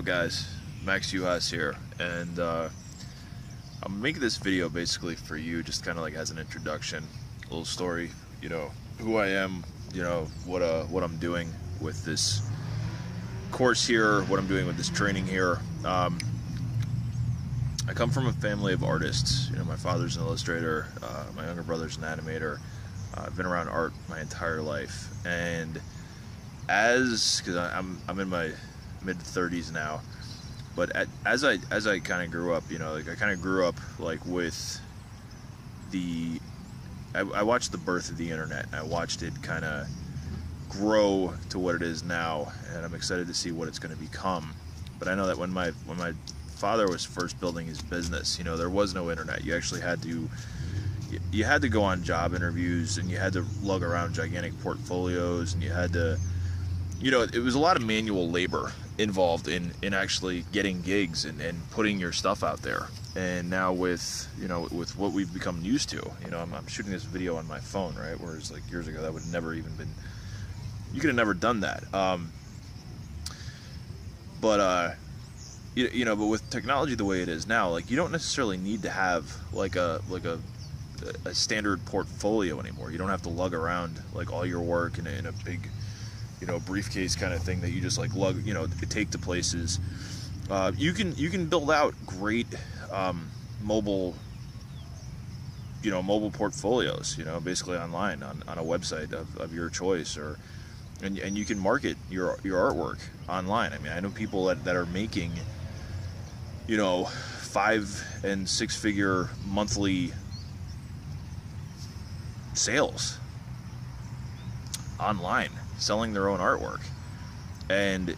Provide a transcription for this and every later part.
up, guys? Max Uhas here, and I'm making this video basically for you, just kind of like as an introduction, a little story, who I am, what I'm doing with this course here, what I'm doing with this training here. I come from a family of artists. My father's an illustrator, my younger brother's an animator. I've been around art my entire life, and because I'm in my mid-30s now, but as I kind of grew up, I kind of grew up like with I watched the birth of the internet. I watched it kind of grow to what it is now, and I'm excited to see what it's going to become. But I know that when my father was first building his business, there was no internet. You actually had to go on job interviews, and you had to lug around gigantic portfolios, and you had to, it was a lot of manual labor involved in actually getting gigs and putting your stuff out there. And now with what we've become used to, I'm shooting this video on my phone, right? Whereas like years ago, that would never even been, you could have never done that. But with technology the way it is now, like, you don't necessarily need to have like a standard portfolio anymore. You don't have to lug around like all your work in a big, briefcase kind of thing that you just like lug, take to places. You can build out great mobile portfolios, basically online on a website of your choice, and you can market your artwork online. I mean, I know people that are making 5- and 6-figure monthly sales online, selling their own artwork, and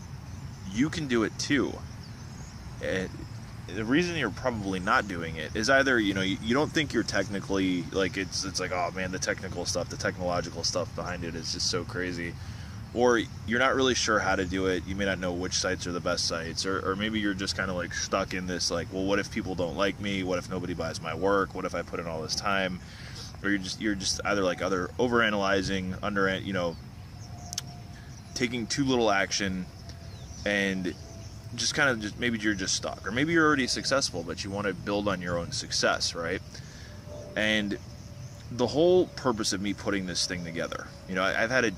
you can do it too. And the reason you're probably not doing it is either you don't think you're technically, like, it's like, oh man, the technical stuff, the technological stuff behind it is just so crazy, or you're not really sure how to do it. You may not know which sites are the best sites, or maybe you're just kind of like stuck in this, like, well, what if people don't like me? What if nobody buys my work? What if I put in all this time? Or you're just either overanalyzing, taking too little action, and maybe you're just stuck, or maybe you're already successful, but you want to build on your own success, right? And the whole purpose of me putting this thing together, I've had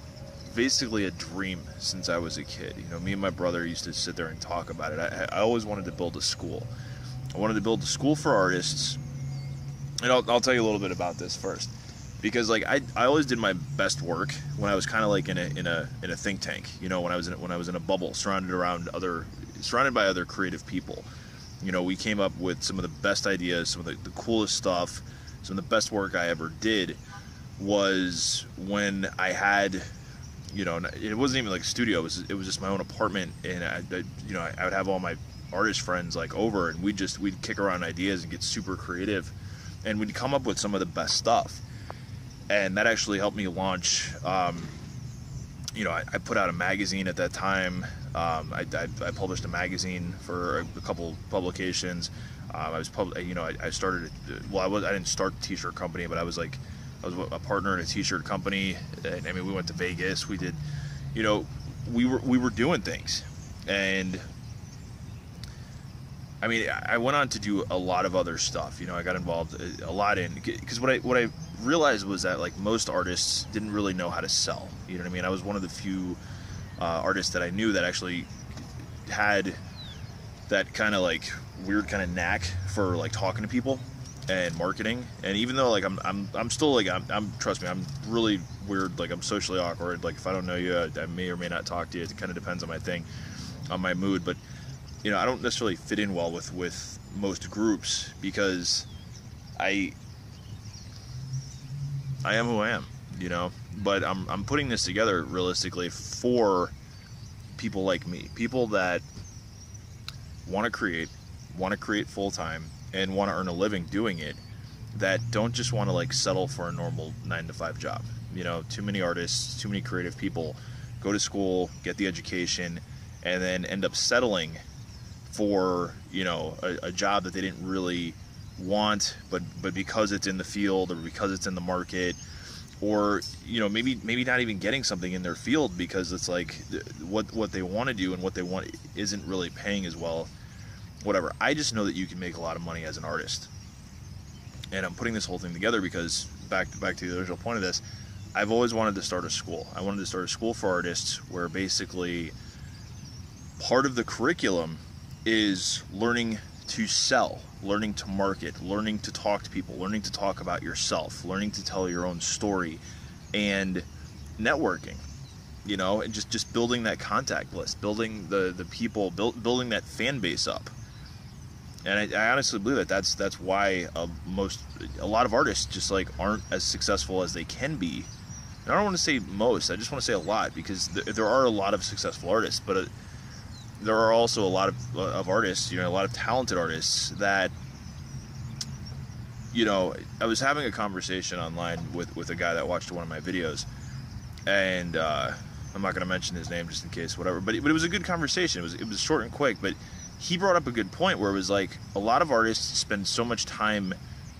basically a dream since I was a kid. Me and my brother used to sit there and talk about it. I always wanted to build a school. I wanted to build a school for artists. And I'll tell you a little bit about this first, because like I always did my best work when I was kind of like in a think tank, when I was in a bubble, surrounded by other creative people. We came up with some of the best ideas, some of the coolest stuff. Some of the best work I ever did was when I had, it wasn't even like a studio. It was just my own apartment, and I would have all my artist friends like over, and we'd kick around ideas and get super creative, and we'd come up with some of the best stuff. And that actually helped me launch. I put out a magazine at that time. I published a magazine for a couple publications. I started. I didn't start the t-shirt company, but I was a partner in a t-shirt company. And I mean, we went to Vegas. We did, we were doing things, and I mean, I went on to do a lot of other stuff. I got involved a lot because what I realized was that like most artists didn't really know how to sell. You know what I mean? I was one of the few artists that I knew that actually had that kind of like weird kind of knack for like talking to people and marketing. And even though like I'm still like I'm trust me, I'm really weird. Like, I'm socially awkward. Like, if I don't know you, I may or may not talk to you. It kind of depends on my mood. But I don't necessarily fit in well with most groups, because I am who I am, but I'm putting this together realistically for people like me, people that want to create full-time and want to earn a living doing it, that don't just want to like settle for a normal 9-to-5 job. Too many artists, too many creative people go to school, get the education, and then end up settling for a job that they didn't really want, but because it's in the field, or because it's in the market, or maybe not even getting something in their field because it's like what they want to do and what they want isn't really paying as well, whatever. I just know that you can make a lot of money as an artist, and I'm putting this whole thing together because back to the original point of this, I've always wanted to start a school. I wanted to start a school for artists where basically part of the curriculum is learning to sell, learning to market, learning to talk to people, learning to talk about yourself, learning to tell your own story, and networking, and just building that contact list, building the people, building that fan base up. And I honestly believe that's why a lot of artists just like aren't as successful as they can be. And I don't want to say most, I just want to say a lot, because there are a lot of successful artists, but there are also a lot of artists, a lot of talented artists that, I was having a conversation online with a guy that watched one of my videos, and I'm not going to mention his name just in case, whatever, but it was a good conversation. It was short and quick, but he brought up a good point where it was like a lot of artists spend so much time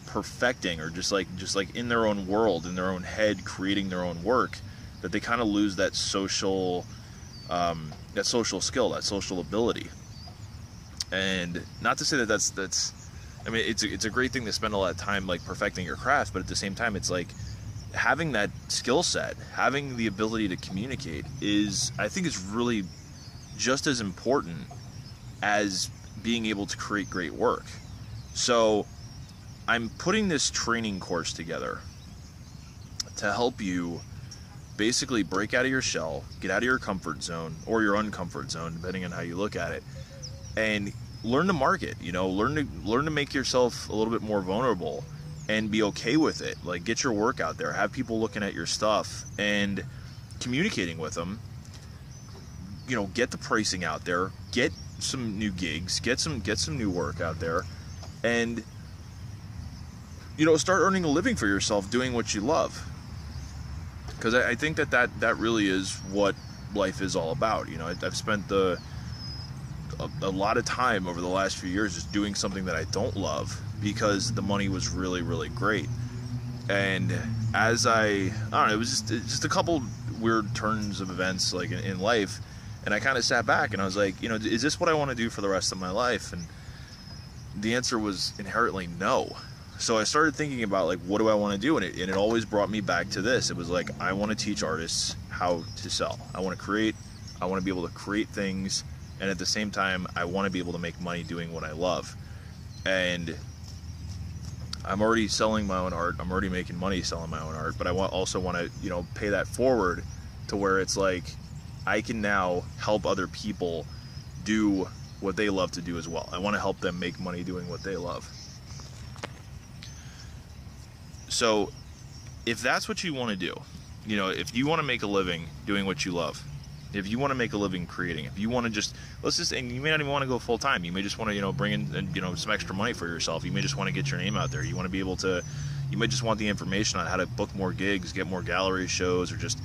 perfecting or just like in their own world, in their own head, creating their own work, that they kind of lose that social skill, that social ability. And not to say that's I mean, it's a great thing to spend a lot of time like perfecting your craft, but at the same time, it's like having that skill set, having the ability to communicate I think is really just as important as being able to create great work. So I'm putting this training course together to help you basically break out of your shell, get out of your comfort zone or your uncomfort zone, depending on how you look at it, and learn to market, learn to make yourself a little bit more vulnerable and be okay with it. Like, get your work out there, have people looking at your stuff and communicating with them, get the pricing out there, get some new gigs, get some new work out there, and start earning a living for yourself doing what you love. Because I think that really is what life is all about. I've spent a lot of time over the last few years just doing something that I don't love because the money was really, really great. And as I don't know, it was just a couple weird turns of events like in life, and I kind of sat back and I was like, is this what I want to do for the rest of my life? And the answer was inherently no. So I started thinking about like, what do I want to do? And it always brought me back to this. It was like, I want to teach artists how to sell. I want to be able to create things. And at the same time, I want to be able to make money doing what I love. And I'm already selling my own art. I'm already making money selling my own art. But I also want to, pay that forward to where it's like, I can now help other people do what they love to do as well. I want to help them make money doing what they love. So if that's what you want to do, if you want to make a living doing what you love, if you want to make a living creating, if you want to and you may not even want to go full time, you may just want to, bring in, some extra money for yourself. You may just want to get your name out there. You want to be able to, you may just want the information on how to book more gigs, get more gallery shows, or just,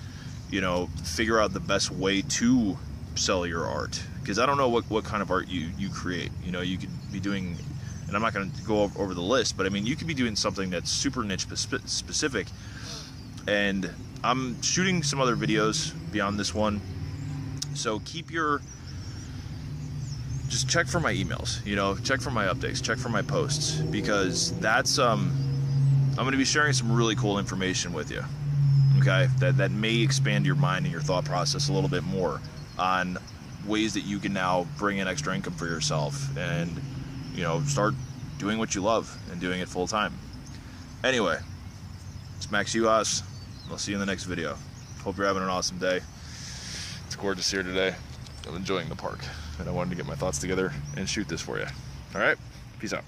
figure out the best way to sell your art. Because I don't know what kind of art you create. You could be doing, and I'm not going to go over the list, but I mean, you could be doing something that's super niche specific. And I'm shooting some other videos beyond this one. So just check for my emails, check for my updates, check for my posts, because that's, I'm going to be sharing some really cool information with you. Okay. That may expand your mind and your thought process a little bit more on ways that you can now bring in extra income for yourself and, start doing what you love and doing it full time. Anyway, it's Max Uhas. I'll see you in the next video. Hope you're having an awesome day. It's gorgeous here today. I'm enjoying the park, and I wanted to get my thoughts together and shoot this for you. All right, peace out.